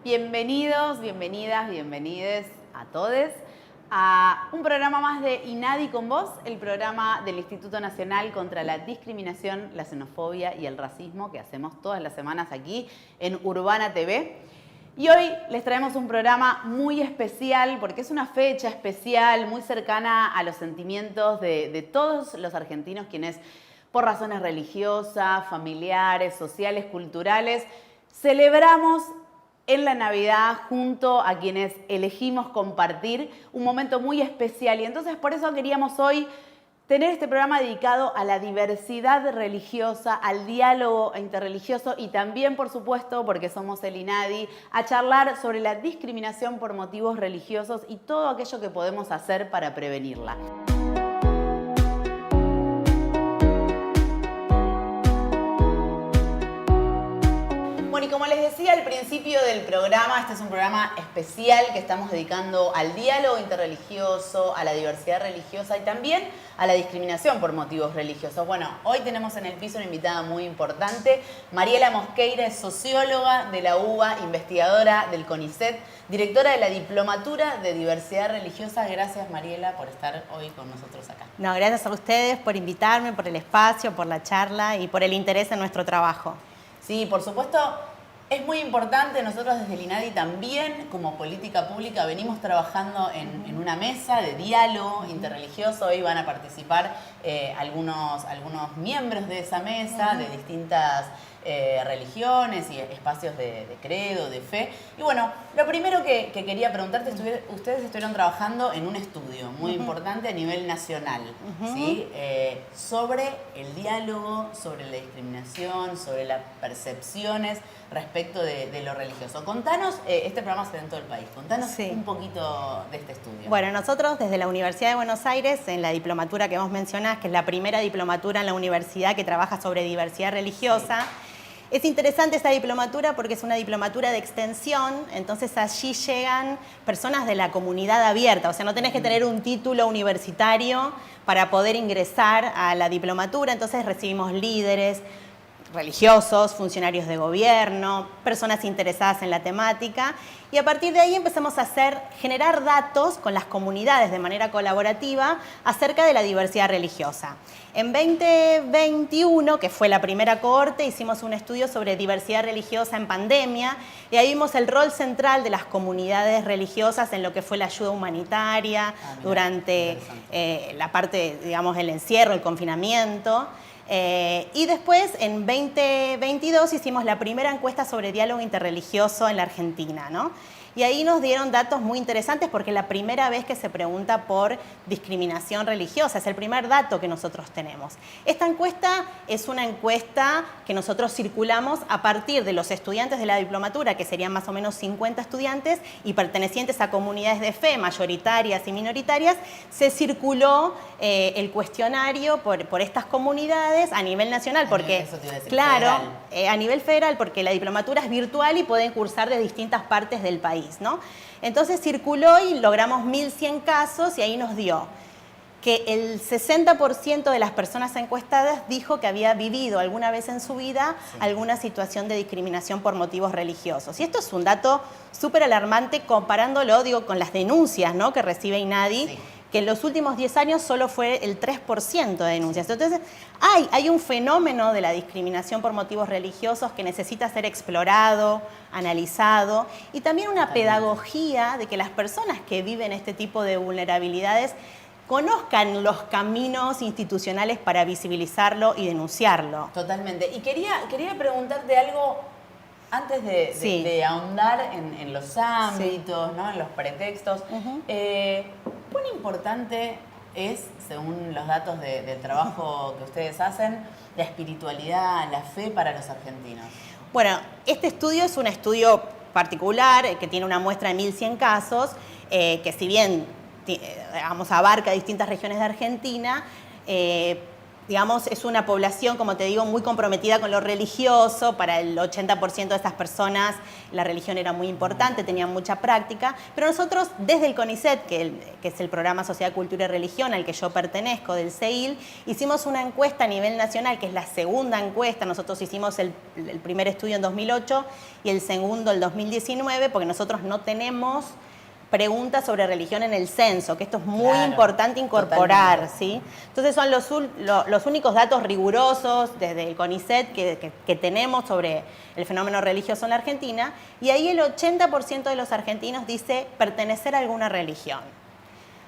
Bienvenidos, bienvenidas, bienvenides a todos a un programa más de INADI con vos, el programa del Instituto Nacional contra la Discriminación, la Xenofobia y el Racismo que hacemos todas las semanas aquí en Urbana TV. Y hoy les traemos un programa muy especial porque es una fecha especial, muy cercana a los sentimientos de todos los argentinos quienes, por razones religiosas, familiares, sociales, culturales, celebramos en la Navidad junto a quienes elegimos compartir un momento muy especial. Y entonces por eso queríamos hoy tener este programa dedicado a la diversidad religiosa, al diálogo interreligioso y también, por supuesto, porque somos el INADI, a charlar sobre la discriminación por motivos religiosos y todo aquello que podemos hacer para prevenirla. Bueno, y como les decía al principio del programa, este es un programa especial que estamos dedicando al diálogo interreligioso, a la diversidad religiosa y también a la discriminación por motivos religiosos. Bueno, hoy tenemos en el piso una invitada muy importante. Mariela Mosqueira es socióloga de la UBA, investigadora del CONICET, directora de la Diplomatura de Diversidad Religiosa. Gracias, Mariela, por estar hoy con nosotros acá. No, gracias a ustedes por invitarme, por el espacio, por la charla y por el interés en nuestro trabajo. Sí, por supuesto, es muy importante. Nosotros desde el INADI también, como política pública, venimos trabajando en una mesa de diálogo interreligioso. Hoy van a participar algunos miembros de esa mesa de distintas religiones y espacios de credo, de fe. Y bueno, lo primero que quería preguntarte, ustedes estuvieron trabajando en un estudio muy importante a nivel nacional, ¿sí? Sobre el diálogo, sobre la discriminación, sobre las percepciones respecto de lo religioso. Contanos, este programa se ve en todo el país, contanos un poquito de este estudio. Bueno, nosotros desde la Universidad de Buenos Aires, en la diplomatura que vos mencionás, que es la primera diplomatura en la universidad que trabaja sobre diversidad religiosa, es interesante esta diplomatura porque es una diplomatura de extensión, entonces allí llegan personas de la comunidad abierta, o sea, no tenés que tener un título universitario para poder ingresar a la diplomatura, entonces recibimos líderes religiosos, funcionarios de gobierno, personas interesadas en la temática, y a partir de ahí empezamos a generar datos con las comunidades de manera colaborativa acerca de la diversidad religiosa. En 2021, que fue la primera cohorte, hicimos un estudio sobre diversidad religiosa en pandemia y ahí vimos el rol central de las comunidades religiosas en lo que fue la ayuda humanitaria durante la parte, digamos, el encierro, el confinamiento. Y después, en 2022, hicimos la primera encuesta sobre diálogo interreligioso en la Argentina, ¿no? Y ahí nos dieron datos muy interesantes porque es la primera vez que se pregunta por discriminación religiosa, es el primer dato que nosotros tenemos. Esta encuesta es una encuesta que nosotros circulamos a partir de los estudiantes de la diplomatura, que serían más o menos 50 estudiantes y pertenecientes a comunidades de fe mayoritarias y minoritarias. Se circuló el cuestionario por estas comunidades a nivel nacional, porque, eso te iba a decir, claro, a nivel federal, porque la diplomatura es virtual y pueden cursar de distintas partes del país, ¿no? Entonces circuló y logramos 1.100 casos y ahí nos dio que el 60% de las personas encuestadas dijo que había vivido alguna vez en su vida alguna situación de discriminación por motivos religiosos. Y esto es un dato súper alarmante comparándolo, digo, con las denuncias, ¿no?, que recibe INADI, que en los últimos 10 años solo fue el 3% de denuncias. Entonces, hay un fenómeno de la discriminación por motivos religiosos que necesita ser explorado, analizado, y también una pedagogía de que las personas que viven este tipo de vulnerabilidades conozcan los caminos institucionales para visibilizarlo y denunciarlo. Totalmente. Y quería preguntarte algo antes de ahondar en los ámbitos, ¿no?, en los pretextos. ¿Cuán importante es, según los datos del trabajo que ustedes hacen, la espiritualidad, la fe para los argentinos? Bueno, este estudio es un estudio particular que tiene una muestra de 1.100 casos, que si bien digamos, abarca distintas regiones de Argentina, digamos, es una población, como te digo, muy comprometida con lo religioso. Para el 80% de estas personas la religión era muy importante, tenían mucha práctica. Pero nosotros, desde el CONICET, que es el programa Sociedad, Cultura y Religión, al que yo pertenezco, del CEIL, hicimos una encuesta a nivel nacional, que es la segunda encuesta. Nosotros hicimos el primer estudio en 2008 y el segundo en 2019, porque nosotros no tenemos preguntas sobre religión en el censo, que esto es muy importante incorporar, ¿sí? Entonces son los únicos datos rigurosos desde el CONICET que tenemos sobre el fenómeno religioso en la Argentina, y ahí el 80% de los argentinos dice pertenecer a alguna religión.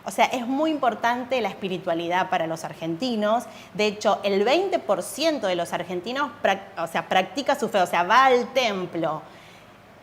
O sea, es muy importante la espiritualidad para los argentinos. De hecho, el 20% de los argentinos practica su fe, o sea, va al templo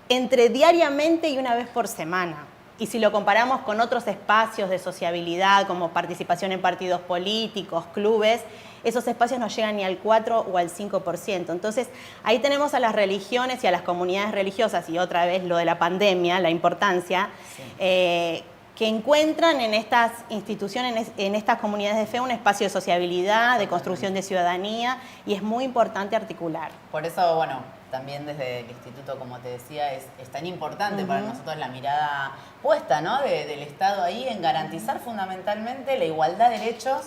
entre diariamente y una vez por semana. Y si lo comparamos con otros espacios de sociabilidad, como participación en partidos políticos, clubes, esos espacios no llegan ni al 4 o al 5%. Entonces, ahí tenemos a las religiones y a las comunidades religiosas, y otra vez lo de la pandemia, la importancia, que encuentran en estas instituciones, en estas comunidades de fe, un espacio de sociabilidad, de construcción de ciudadanía, y es muy importante articular. Por eso, bueno, también desde el instituto, como te decía, es tan importante para nosotros la mirada puesta, ¿no?, del Estado ahí en garantizar fundamentalmente la igualdad de derechos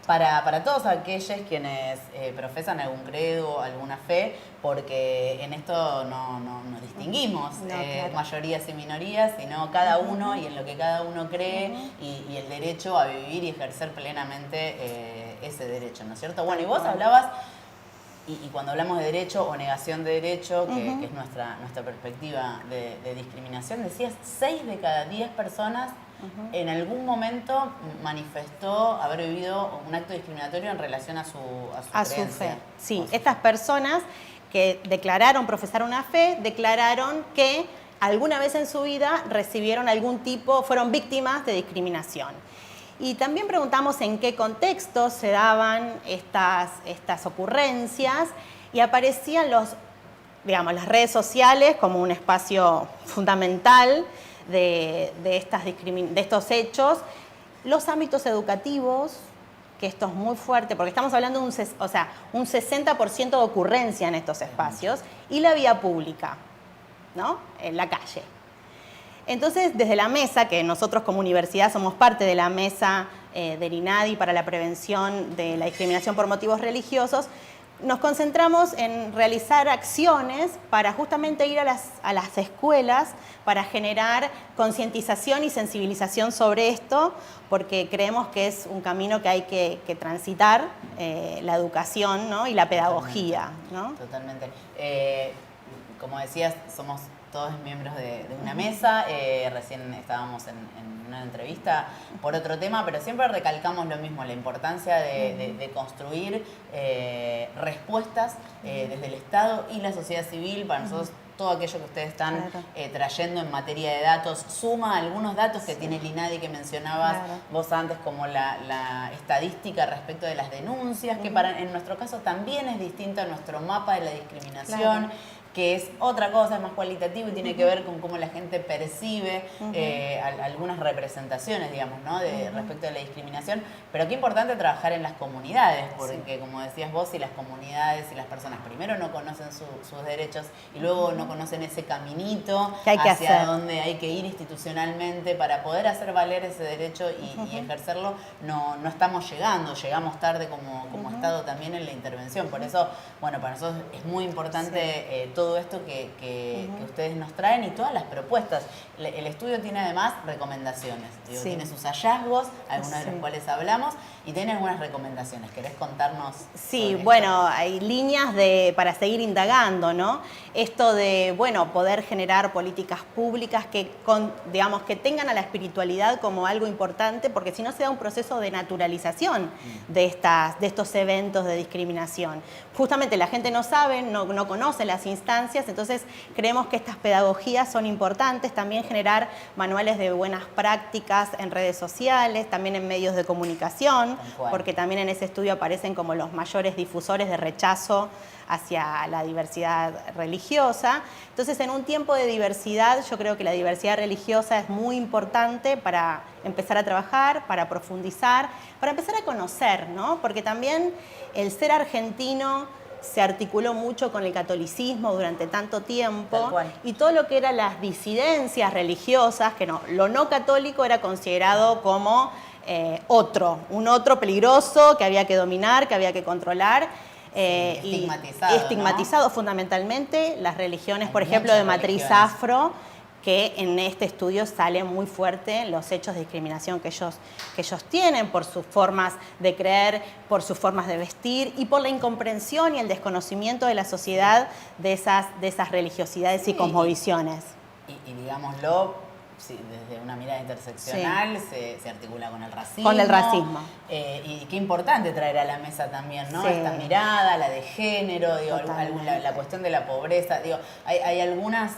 para todos aquellos quienes profesan algún credo, alguna fe, porque en esto no distinguimos mayorías y minorías, sino cada uno y en lo que cada uno cree y el derecho a vivir y ejercer plenamente ese derecho, ¿no es cierto? Bueno, y vos hablabas, y cuando hablamos de derecho o negación de derecho, que es nuestra perspectiva de discriminación, decías 6 de cada 10 personas en algún momento manifestó haber vivido un acto discriminatorio en relación a su creencia. Su fe. Sí, estas personas que profesaron una fe, declararon que alguna vez en su vida fueron víctimas de discriminación. Y también preguntamos en qué contexto se daban estas ocurrencias, y aparecían las redes sociales como un espacio fundamental de estos hechos, los ámbitos educativos, que esto es muy fuerte, porque estamos hablando de un 60% de ocurrencia en estos espacios, y la vía pública, ¿no?, en la calle. Entonces, desde la mesa, que nosotros como universidad somos parte de la mesa del INADI para la prevención de la discriminación por motivos religiosos, nos concentramos en realizar acciones para justamente ir a las escuelas para generar concientización y sensibilización sobre esto, porque creemos que es un camino que hay que transitar, la educación, ¿no?, y la pedagogía, ¿no? Totalmente. Como decías, somos todos miembros de una mesa, recién estábamos en una entrevista por otro tema, pero siempre recalcamos lo mismo, la importancia de construir respuestas desde el Estado y la sociedad civil. Para nosotros todo aquello que ustedes están trayendo en materia de datos suma algunos datos que tiene el INADI que mencionabas vos antes, como la estadística respecto de las denuncias, que en nuestro caso también es distinto a nuestro mapa de la discriminación, que es otra cosa, es más cualitativo y tiene que ver con cómo la gente percibe algunas representaciones, digamos, ¿no?, respecto de la discriminación. Pero qué importante trabajar en las comunidades, porque como decías vos, si las comunidades y las personas primero no conocen sus derechos y luego no conocen ese caminito hacia donde hay que ir institucionalmente para poder hacer valer ese derecho y ejercerlo, no estamos llegamos tarde como Estado también en la intervención. Por eso, bueno, para nosotros es muy importante todo esto que ustedes nos traen y todas las propuestas. El estudio tiene además recomendaciones, tiene sus hallazgos, algunos de los cuales hablamos, y tiene algunas recomendaciones. ¿Querés contarnos? Sí, bueno, hay líneas para seguir indagando, ¿no? Esto de, poder generar políticas públicas que tengan a la espiritualidad como algo importante, porque si no se da un proceso de naturalización de estos eventos de discriminación. Justamente la gente no sabe, no conoce las instancias instancias. Entonces creemos que estas pedagogías son importantes, también generar manuales de buenas prácticas en redes sociales, también en medios de comunicación, porque también en ese estudio aparecen como los mayores difusores de rechazo hacia la diversidad religiosa. Entonces, en un tiempo de diversidad, yo creo que la diversidad religiosa es muy importante para empezar a trabajar, para profundizar, para empezar a conocer, ¿no? Porque también el ser argentino se articuló mucho con el catolicismo durante tanto tiempo y todo lo que eran las disidencias religiosas, que no, lo no católico era considerado como un otro peligroso que había que dominar, que había que controlar. Estigmatizado, ¿no? Fundamentalmente las religiones, por ejemplo, de matriz afro, que en este estudio sale muy fuerte los hechos de discriminación que ellos tienen por sus formas de creer, por sus formas de vestir y por la incomprensión y el desconocimiento de la sociedad de esas religiosidades y cosmovisiones. Y digámoslo, sí, desde una mirada interseccional se articula con el racismo. Con el racismo. Y qué importante traer a la mesa también, ¿no? Esta mirada, la de género, digo, la cuestión de la pobreza. Digo, hay algunas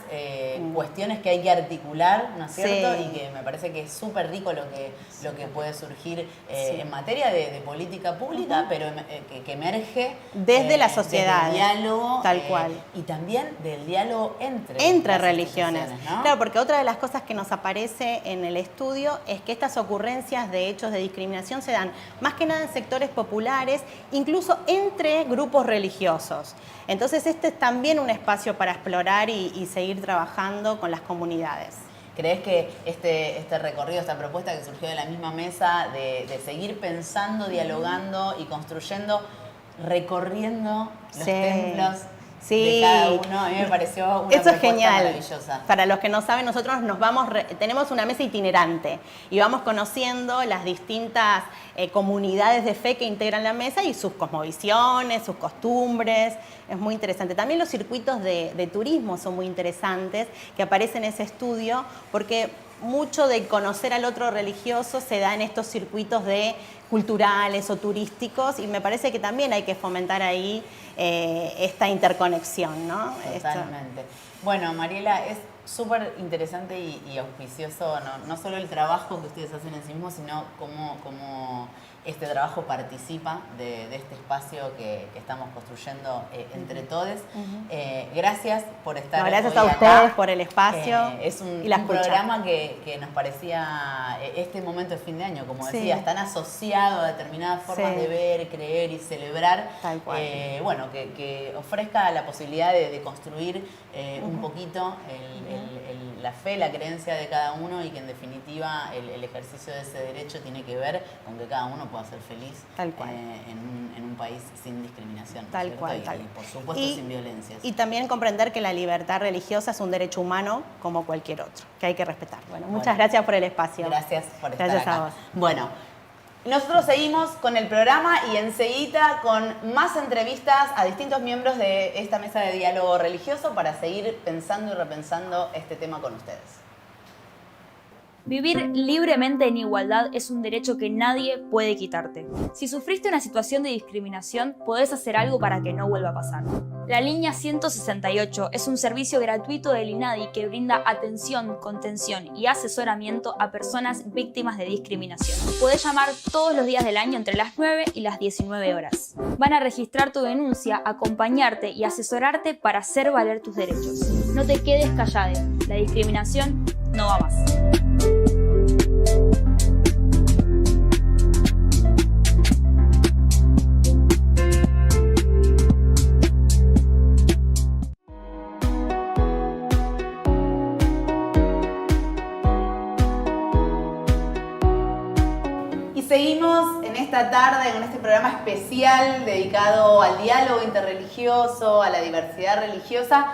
cuestiones que hay que articular, ¿no es cierto? Y que me parece que es súper rico lo que puede surgir en materia de política pública, pero que emerge desde la sociedad. Del diálogo. Tal cual. Y también del diálogo entre religiones, ¿no? Claro, porque otra de las cosas que nos aparece en el estudio es que estas ocurrencias de hechos de discriminación se dan más que nada en sectores populares, incluso entre grupos religiosos. Entonces este es también un espacio para explorar y seguir trabajando con las comunidades. ¿Crees que este recorrido, esta propuesta que surgió de la misma mesa, de seguir pensando, dialogando y construyendo, recorriendo los templos de cada uno? A mí me pareció una propuesta maravillosa. Para los que no saben, nosotros tenemos una mesa itinerante y vamos conociendo las distintas comunidades de fe que integran la mesa y sus cosmovisiones, sus costumbres. Es muy interesante. También los circuitos de turismo son muy interesantes que aparecen en ese estudio porque mucho de conocer al otro religioso se da en estos circuitos culturales o turísticos y me parece que también hay que fomentar ahí esta interconexión, ¿no? Totalmente. Bueno, Mariela, es súper interesante y auspicioso no solo el trabajo que ustedes hacen en sí mismos, sino cómo este trabajo participa de este espacio que estamos construyendo entre todos. Gracias por estar aquí. Gracias a ustedes por el espacio. Es un programa que nos parecía este momento de fin de año, como decías, tan asociado a determinadas formas de ver, creer y celebrar. Tal cual. Bueno, que ofrezca la posibilidad de construir un poquito la fe, la creencia de cada uno y que en definitiva el ejercicio de ese derecho tiene que ver con que cada uno pueda ser feliz en un país sin discriminación. Tal cual. Y por supuesto sin violencias. Y también comprender que la libertad religiosa es un derecho humano como cualquier otro, que hay que respetar. Bueno, muchas gracias por el espacio. Gracias por estar acá. Gracias a vos. Bueno, nosotros seguimos con el programa y enseguida con más entrevistas a distintos miembros de esta mesa de diálogo religioso para seguir pensando y repensando este tema con ustedes. Vivir libremente en igualdad es un derecho que nadie puede quitarte. Si sufriste una situación de discriminación, podés hacer algo para que no vuelva a pasar. La línea 168 es un servicio gratuito del INADI que brinda atención, contención y asesoramiento a personas víctimas de discriminación. Podés llamar todos los días del año entre las 9 y las 19 horas. Van a registrar tu denuncia, acompañarte y asesorarte para hacer valer tus derechos. No te quedes callada, la discriminación no va más. Seguimos en esta tarde con este programa especial dedicado al diálogo interreligioso, a la diversidad religiosa.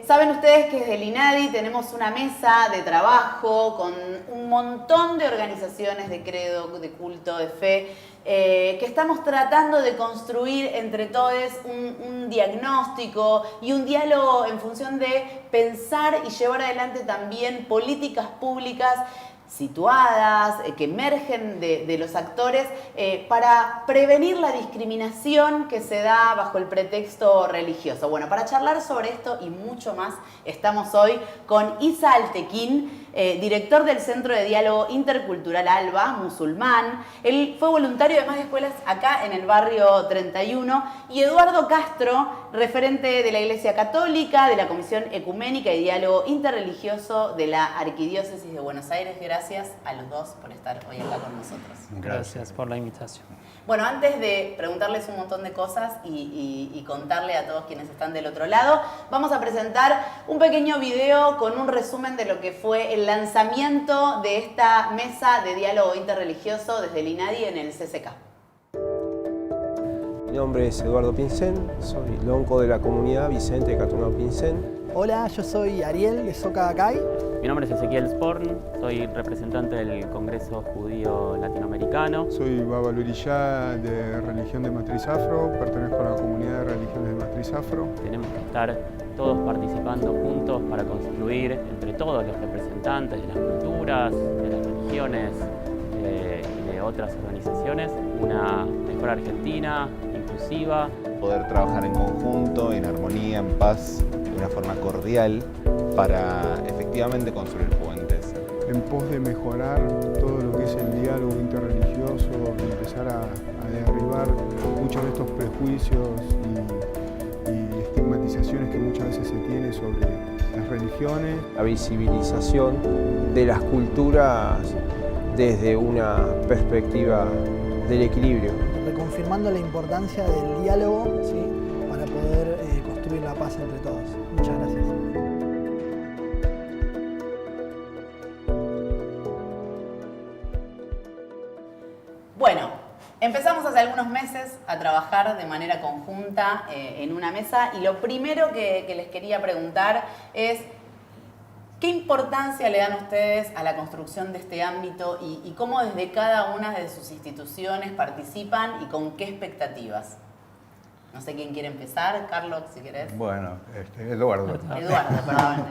Saben ustedes que desde el INADI tenemos una mesa de trabajo con un montón de organizaciones de credo, de culto, de fe, que estamos tratando de construir entre todos un diagnóstico y un diálogo en función de pensar y llevar adelante también políticas públicas situadas, que emergen de los actores para prevenir la discriminación que se da bajo el pretexto religioso. Bueno, para charlar sobre esto y mucho más, estamos hoy con Isa Altekin, director del Centro de Diálogo Intercultural ALBA, musulmán. Él fue voluntario de más escuelas acá en el barrio 31, y Eduardo Castro, referente de la Iglesia Católica, de la Comisión Ecuménica y Diálogo Interreligioso de la Arquidiócesis de Buenos Aires. Gracias a los dos por estar hoy acá con nosotros. Gracias por la invitación. Bueno, antes de preguntarles un montón de cosas y contarle a todos quienes están del otro lado, vamos a presentar un pequeño video con un resumen de lo que fue el lanzamiento de esta mesa de diálogo interreligioso desde el INADI en el CCK. Mi nombre es Eduardo Pincén, soy lonco de la comunidad Vicente Catunao Pincén. Hola, yo soy Ariel de Soca Acay. Mi nombre es Ezequiel Sporn, soy representante del Congreso Judío Latinoamericano. Soy Baba Lurillá, de religión de matriz afro, pertenezco a la comunidad de religiones de matriz afro. Tenemos que estar todos participando juntos para construir entre todos los representantes de las culturas, de las religiones y de otras organizaciones una mejor Argentina, inclusiva. Poder trabajar en conjunto, en armonía, en paz, de una forma cordial, para efectivamente construir puentes. En pos de mejorar todo lo que es el diálogo interreligioso, de empezar a derribar muchos de estos prejuicios y estigmatizaciones que muchas veces se tiene sobre las religiones. La visibilización de las culturas desde una perspectiva del equilibrio. Reconfirmando la importancia del diálogo, ¿sí?, para poder construir la paz entre todos. Muchas gracias. Bueno, empezamos hace algunos meses a trabajar de manera conjunta en una mesa, y lo primero que les quería preguntar es ¿qué importancia le dan ustedes a la construcción de este ámbito y cómo desde cada una de sus instituciones participan y con qué expectativas? No sé quién quiere empezar. Carlos, si querés. Bueno, Eduardo. Eduardo, perdón.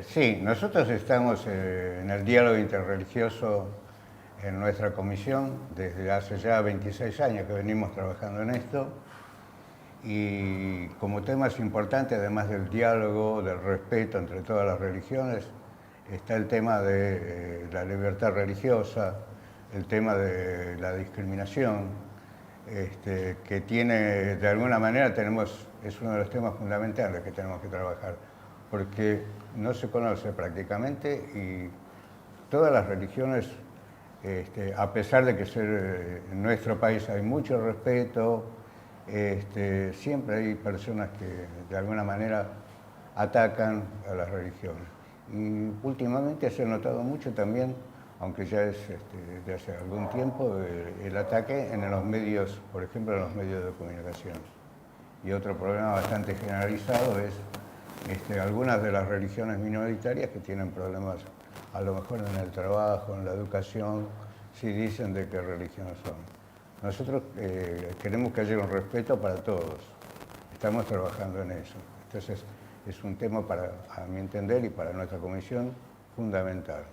Sí, nosotros estamos en el diálogo interreligioso en nuestra comisión desde hace ya 26 años que venimos trabajando en esto. Y como temas importantes, además del diálogo, del respeto entre todas las religiones, está el tema de la libertad religiosa, el tema de la discriminación, que tiene, de alguna manera, es uno de los temas fundamentales que tenemos que trabajar, porque no se conoce prácticamente, y todas las religiones, a pesar de que en nuestro país hay mucho respeto, siempre hay personas que de alguna manera atacan a las religiones. Y últimamente se ha notado mucho también, aunque ya es de hace algún tiempo, el ataque en los medios, por ejemplo, en los medios de comunicación. Y otro problema bastante generalizado es algunas de las religiones minoritarias que tienen problemas, a lo mejor en el trabajo, en la educación, si dicen de qué religión son. Nosotros queremos que haya un respeto para todos. Estamos trabajando en eso. Entonces, es un tema, a mi entender y para nuestra comisión, fundamental.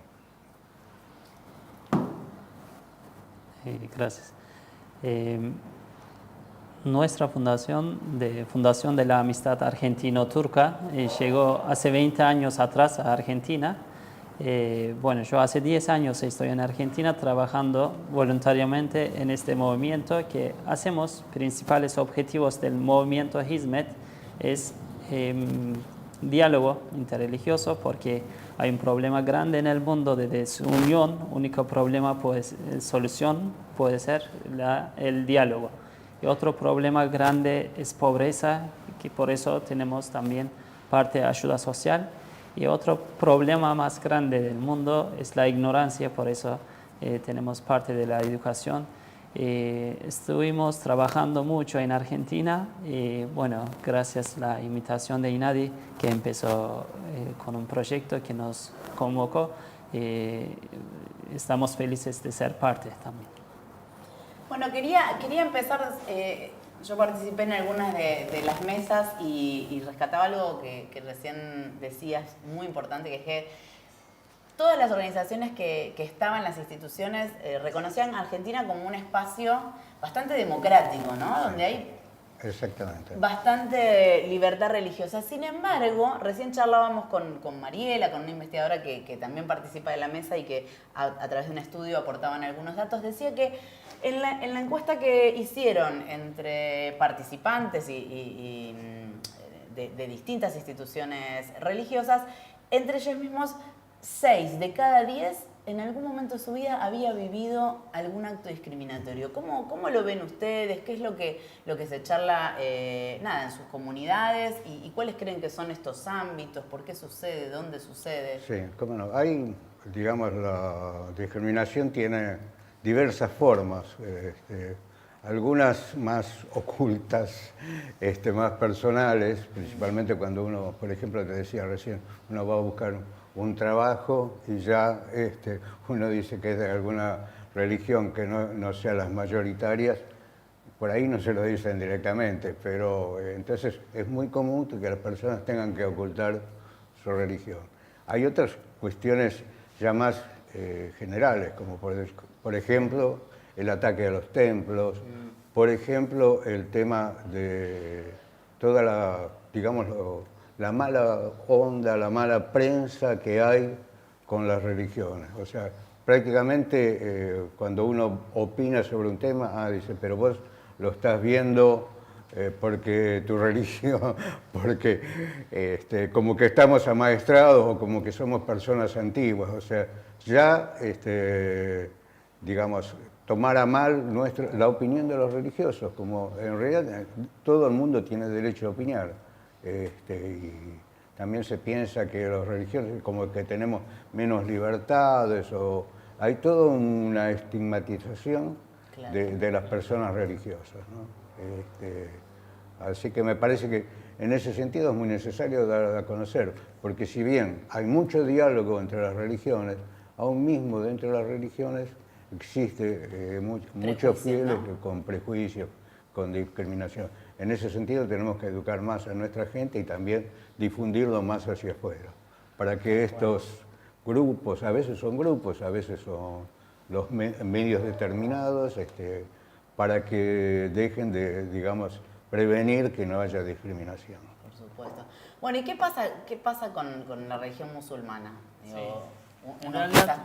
Gracias. Nuestra Fundación de la Amistad Argentino-Turca llegó hace 20 años atrás a Argentina. Bueno, yo hace 10 años estoy en Argentina trabajando voluntariamente en este movimiento. Que hacemos principales objetivos del movimiento Hizmet es diálogo interreligioso, porque hay un problema grande en el mundo de desunión. Único problema, solución puede ser el diálogo. Y otro problema grande es pobreza, que por eso tenemos también parte de ayuda social. Y otro problema más grande del mundo es la ignorancia, por eso tenemos parte de la educación. Estuvimos trabajando mucho en Argentina y bueno, gracias a la invitación de INADI, que empezó con un proyecto que nos convocó, estamos felices de ser parte también. Bueno, quería empezar, yo participé en algunas de las mesas y rescataba algo que recién decías, muy importante, que es que todas las organizaciones que estaban en las instituciones reconocían a Argentina como un espacio bastante democrático, ¿no? Donde hay Exactamente. bastante libertad religiosa. Sin embargo, recién charlábamos con Mariela, con una investigadora que también participa de la mesa y que a través de un estudio aportaban algunos datos, decía que en la encuesta que hicieron entre participantes y de distintas instituciones religiosas, entre ellos mismos 6 de cada 10 en algún momento de su vida había vivido algún acto discriminatorio. ¿Cómo lo ven ustedes? ¿Qué es lo que se charla en sus comunidades? ¿Y cuáles creen que son estos ámbitos? ¿Por qué sucede? ¿Dónde sucede? Sí, cómo no. Hay, digamos, la discriminación tiene diversas formas, algunas más ocultas, más personales, principalmente cuando uno, por ejemplo, te decía recién, uno va a buscar un trabajo y ya uno dice que es de alguna religión que no sea las mayoritarias, por ahí no se lo dicen directamente, pero entonces es muy común que las personas tengan que ocultar su religión. Hay otras cuestiones ya más generales, como por ejemplo el ataque a los templos, por ejemplo el tema de toda la, digamos, la mala onda, la mala prensa que hay con las religiones. O sea, prácticamente cuando uno opina sobre un tema, dice, pero vos lo estás viendo porque tu religión, porque como que estamos amaestrados o como que somos personas antiguas. O sea, ya, digamos, tomar a mal la opinión de los religiosos, como en realidad todo el mundo tiene derecho a opinar. Y también se piensa que los religiosos como que tenemos menos libertades, o hay toda una estigmatización de las personas religiosas, ¿no? Así que me parece que en ese sentido es muy necesario dar a conocer, porque si bien hay mucho diálogo entre las religiones, aún mismo dentro de las religiones existe muchos fieles, ¿no?, con prejuicios, con discriminación. En ese sentido tenemos que educar más a nuestra gente y también difundirlo más hacia afuera, para que estos grupos, a veces son grupos, a veces son los medios determinados, para que dejen de, digamos, prevenir que no haya discriminación. Por supuesto. Bueno, ¿y qué pasa con la religión musulmana? Digo, uno quizás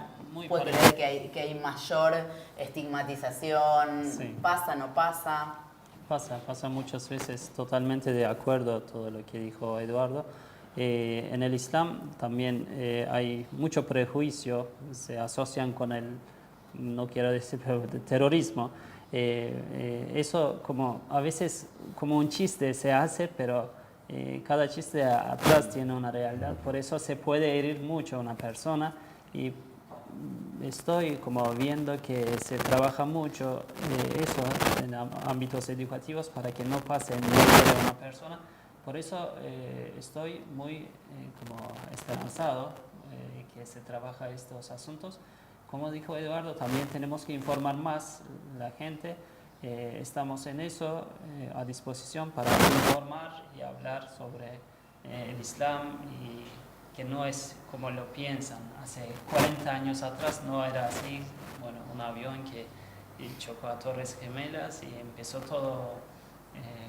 puede creer que hay mayor estigmatización. Sí. ¿Pasa, no pasa? Pasa muchas veces, totalmente de acuerdo a todo lo que dijo Eduardo. En el Islam también hay mucho prejuicio, se asocian con el, no quiero decir, pero el terrorismo. Eso como a veces como un chiste se hace, pero cada chiste atrás tiene una realidad. Por eso se puede herir mucho a una persona, y estoy como viendo que se trabaja mucho eso en ámbitos educativos para que no pase en medio de una persona. Por eso estoy muy como esperanzado que se trabaja estos asuntos. Como dijo Eduardo, también tenemos que informar más a la gente. Estamos en eso, a disposición para informar y hablar sobre el Islam, y que no es como lo piensan. Hace 40 años atrás no era así. Bueno, un avión que chocó a Torres Gemelas y empezó todo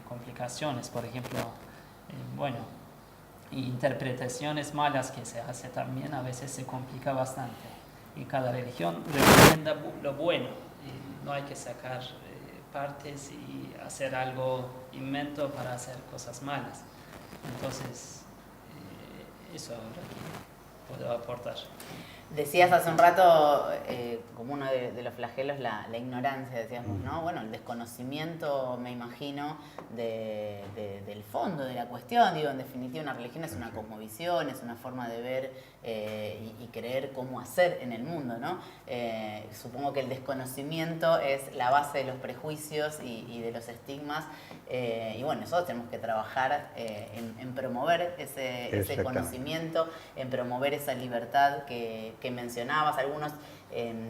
complicaciones, por ejemplo, interpretaciones malas que se hace también, a veces se complica bastante. Y cada religión recomienda lo bueno, y no hay que sacar partes y hacer algo invento para hacer cosas malas. Entonces, eso es lo que puedo aportar. Decías hace un rato, como uno de los flagelos, la ignorancia, decíamos, ¿no? Bueno, el desconocimiento, me imagino, del fondo de la cuestión. Digo, en definitiva, una religión es una cosmovisión, es una forma de ver y creer cómo hacer en el mundo, ¿no? Supongo que el desconocimiento es la base de los prejuicios y de los estigmas. Y bueno, nosotros tenemos que trabajar en promover ese conocimiento, en promover esa libertad que mencionabas. Algunos,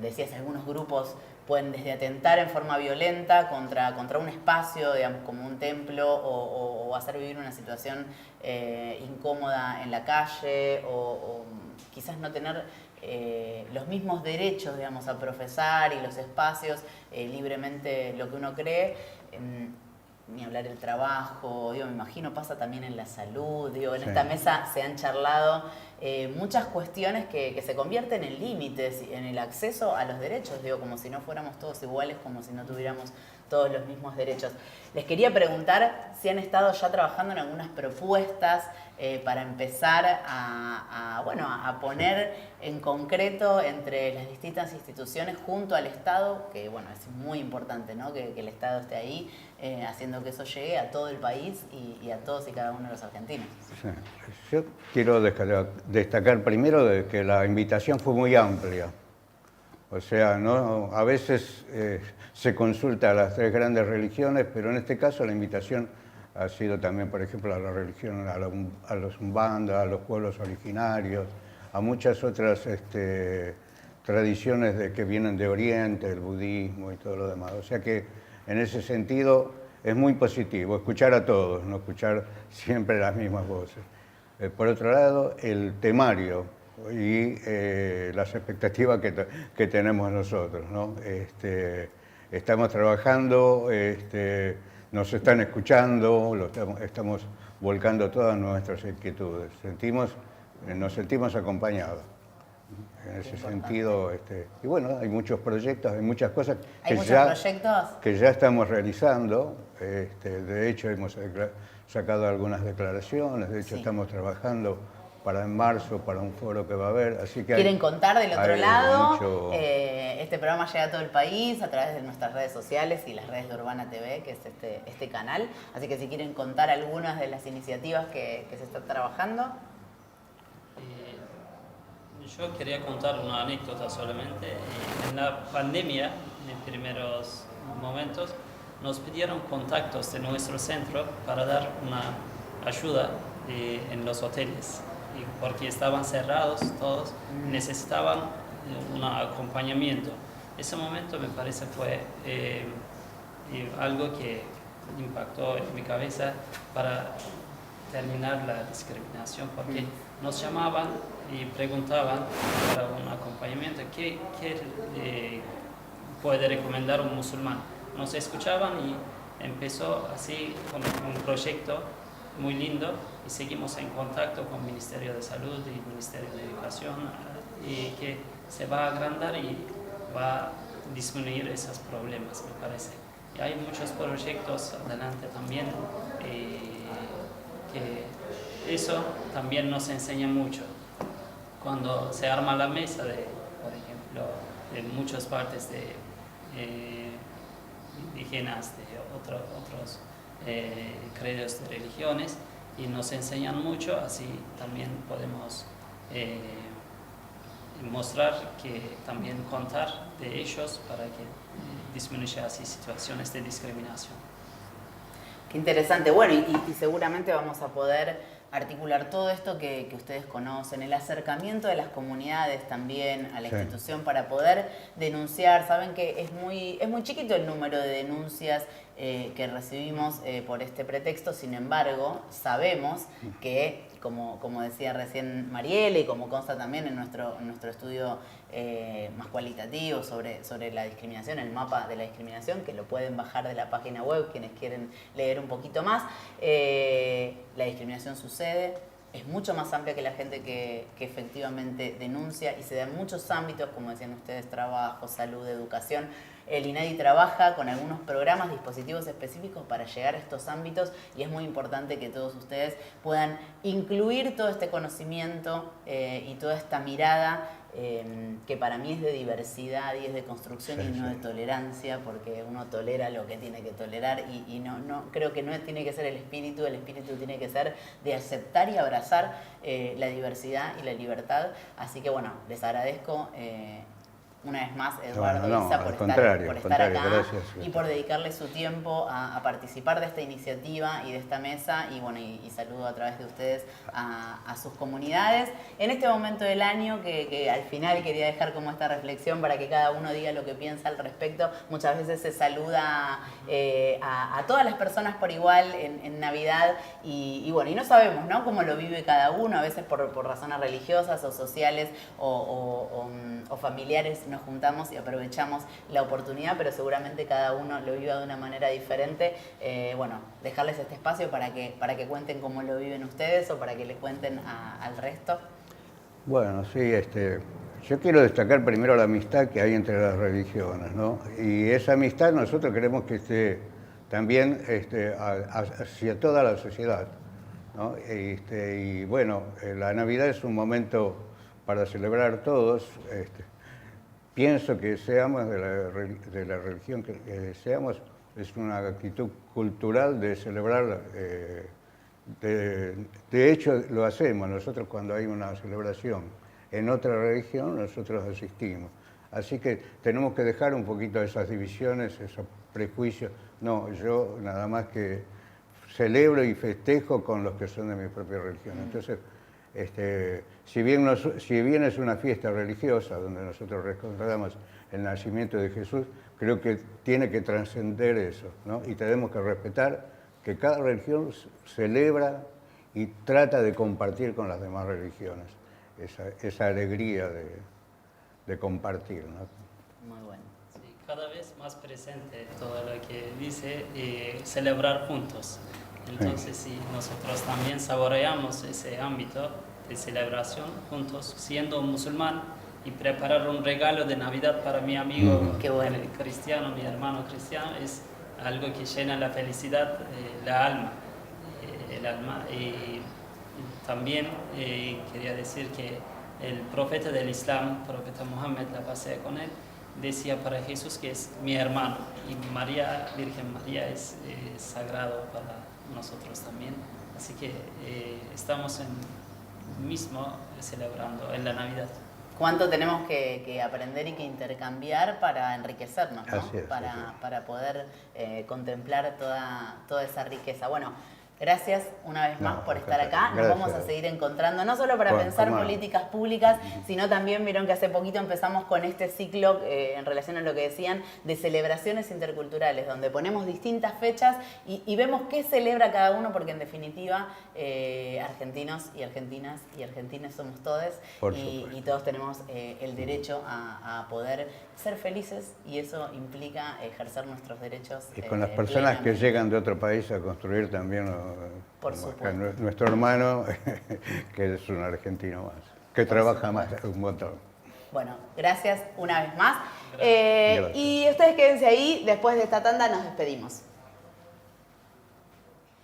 decías, algunos grupos pueden desde atentar en forma violenta contra un espacio, digamos, como un templo, o hacer vivir una situación incómoda en la calle, o quizás no tener los mismos derechos, digamos, a profesar y los espacios libremente lo que uno cree. Ni hablar el trabajo, digo, me imagino pasa también en la salud, digo, en esta mesa se han charlado muchas cuestiones que se convierten en límites en el acceso a los derechos, digo, como si no fuéramos todos iguales, como si no tuviéramos todos los mismos derechos. Les quería preguntar si han estado ya trabajando en algunas propuestas para empezar a poner en concreto entre las distintas instituciones junto al Estado, que bueno, es muy importante, ¿no? que el Estado esté ahí haciendo que eso llegue a todo el país y a todos y cada uno de los argentinos. Sí. Yo quiero destacar primero de que la invitación fue muy amplia. O sea, ¿no? A veces se consulta a las tres grandes religiones, pero en este caso la invitación ha sido también, por ejemplo, a la religión, a los Umbanda, a los pueblos originarios, a muchas otras tradiciones que vienen de Oriente, el budismo y todo lo demás. O sea que en ese sentido es muy positivo escuchar a todos, no escuchar siempre las mismas voces. Por otro lado, el temario y las expectativas que tenemos nosotros, ¿no? Estamos trabajando, nos están escuchando, estamos volcando todas nuestras inquietudes. Nos sentimos acompañados. En ese sentido, y bueno, hay muchos proyectos, hay muchas cosas que ya estamos realizando. De hecho, hemos sacado algunas declaraciones, de hecho estamos trabajando para en marzo, para un foro que va a haber. Así que ¿quieren contar del otro lado? Este programa llega a todo el país a través de nuestras redes sociales y las redes de Urbana TV, que es este canal. Así que si quieren contar algunas de las iniciativas que se están trabajando. Yo quería contar una anécdota solamente. En la pandemia, en primeros momentos, nos pidieron contactos de nuestro centro para dar una ayuda en los hoteles, porque estaban cerrados todos, necesitaban un acompañamiento. Ese momento me parece fue algo que impactó en mi cabeza para terminar la discriminación, porque nos llamaban y preguntaban para un acompañamiento qué puede recomendar un musulmán. Nos escuchaban y empezó así con un proyecto muy lindo y seguimos en contacto con el Ministerio de Salud y el Ministerio de Educación y que se va a agrandar y va a disminuir esos problemas, me parece. Y hay muchos proyectos adelante también que eso también nos enseña mucho. Cuando se arma la mesa, por ejemplo, de muchas partes de indígenas, de otros credos de religiones, y nos enseñan mucho, así también podemos mostrar que también contar de ellos para que disminuya así situaciones de discriminación. Qué interesante. Bueno, y seguramente vamos a poder articular todo esto que ustedes conocen, el acercamiento de las comunidades también a la institución para poder denunciar. Saben que es muy chiquito el número de denuncias que recibimos por este pretexto, sin embargo, sabemos que, como decía recién Mariela y como consta también en nuestro estudio más cualitativo sobre la discriminación, el mapa de la discriminación, que lo pueden bajar de la página web quienes quieren leer un poquito más, la discriminación sucede, es mucho más amplia que la gente que efectivamente denuncia y se da en muchos ámbitos, como decían ustedes, trabajo, salud, educación. El INADI trabaja con algunos programas, dispositivos específicos para llegar a estos ámbitos y es muy importante que todos ustedes puedan incluir todo este conocimiento y toda esta mirada que para mí es de diversidad y es de construcción y no de tolerancia, porque uno tolera lo que tiene que tolerar y no creo que no tiene que ser el espíritu tiene que ser de aceptar y abrazar la diversidad y la libertad. Así que bueno, les agradezco una vez más, Eduardo No, Isa, al por contrario, estar acá gracias. y por dedicarle su tiempo a participar de esta iniciativa y de esta mesa. Y bueno, y saludo a través de ustedes a sus comunidades. En este momento del año, que al final quería dejar como esta reflexión para que cada uno diga lo que piensa al respecto. Muchas veces se saluda a todas las personas por igual en Navidad y bueno, y no sabemos, ¿no?, cómo lo vive cada uno, a veces por razones religiosas o sociales o familiares nos juntamos y aprovechamos la oportunidad, pero seguramente cada uno lo viva de una manera diferente. Bueno, dejarles este espacio para que cuenten cómo lo viven ustedes o para que le cuenten al resto. Bueno, sí, yo quiero destacar primero la amistad que hay entre las religiones, ¿no? Y esa amistad nosotros queremos que esté también hacia toda la sociedad, ¿no? Y bueno, la Navidad es un momento para celebrar todos. Pienso que seamos de la religión que seamos, es una actitud cultural de celebrar. De hecho, lo hacemos nosotros cuando hay una celebración en otra religión, nosotros asistimos. Así que tenemos que dejar un poquito esas divisiones, esos prejuicios. No, yo nada más que celebro y festejo con los que son de mi propia religión. Entonces, si bien es una fiesta religiosa donde nosotros recordamos el nacimiento de Jesús, creo que tiene que trascender eso, ¿no? Y tenemos que respetar que cada religión celebra y trata de compartir con las demás religiones esa alegría de compartir, ¿no? Muy bueno. Sí, cada vez más presente todo lo que dice celebrar juntos. Entonces, sí, nosotros también saboreamos ese ámbito de celebración juntos, siendo musulmán, y preparar un regalo de Navidad para mi amigo cristiano, mi hermano cristiano, es algo que llena la felicidad, el alma. Y también quería decir que el profeta del Islam, profeta Muhammad, la pasé con él, decía para Jesús que es mi hermano, y María, Virgen María, es sagrado para nosotros también. Así que estamos mismo celebrando en la Navidad. ¿Cuánto tenemos que aprender y que intercambiar para enriquecernos, ¿no? Así es, para poder contemplar toda esa riqueza? Bueno, gracias una vez más por estar acá. Nos vamos a seguir encontrando, no solo para pensar políticas públicas, sino también, vieron que hace poquito empezamos con este ciclo en relación a lo que decían, de celebraciones interculturales, donde ponemos distintas fechas y vemos qué celebra cada uno, porque en definitiva argentinos y argentinas y argentines somos todos y todos tenemos el derecho a poder ser felices, y eso implica ejercer nuestros derechos. Y con las personas que llegan de otro país a construir también, por supuesto, nuestro hermano, que es un argentino más, que trabaja más un montón. Bueno, gracias una vez más. Y ustedes quédense ahí, después de esta tanda nos despedimos.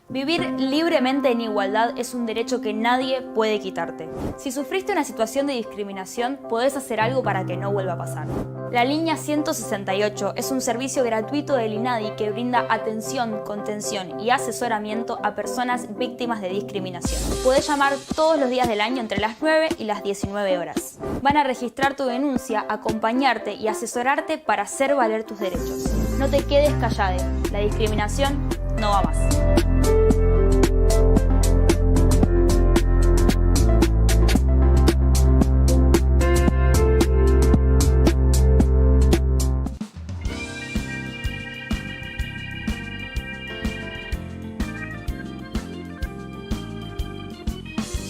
Vivir libremente en igualdad es un derecho que nadie puede quitarte. Si sufriste una situación de discriminación, podés hacer algo para que no vuelva a pasar. La línea 168 es un servicio gratuito del INADI que brinda atención, contención y asesoramiento a personas víctimas de discriminación. Podés llamar todos los días del año entre las 9 y las 19 horas. Van a registrar tu denuncia, acompañarte y asesorarte para hacer valer tus derechos. No te quedes callado. La discriminación no va más.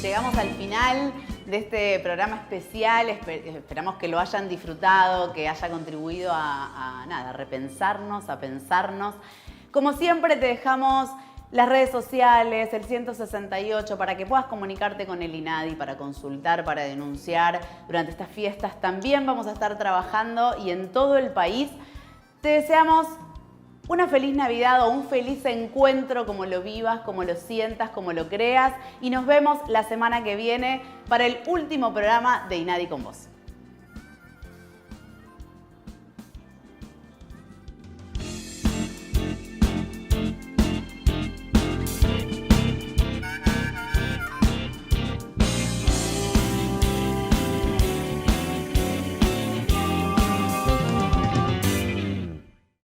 Llegamos al final de este programa especial. Esperamos que lo hayan disfrutado, que haya contribuido a repensarnos, a pensarnos. Como siempre, te dejamos las redes sociales, el 168, para que puedas comunicarte con el INADI, para consultar, para denunciar. Durante estas fiestas también vamos a estar trabajando, y en todo el país. Te deseamos una feliz Navidad o un feliz encuentro, como lo vivas, como lo sientas, como lo creas. Y nos vemos la semana que viene para el último programa de INADI con Vos.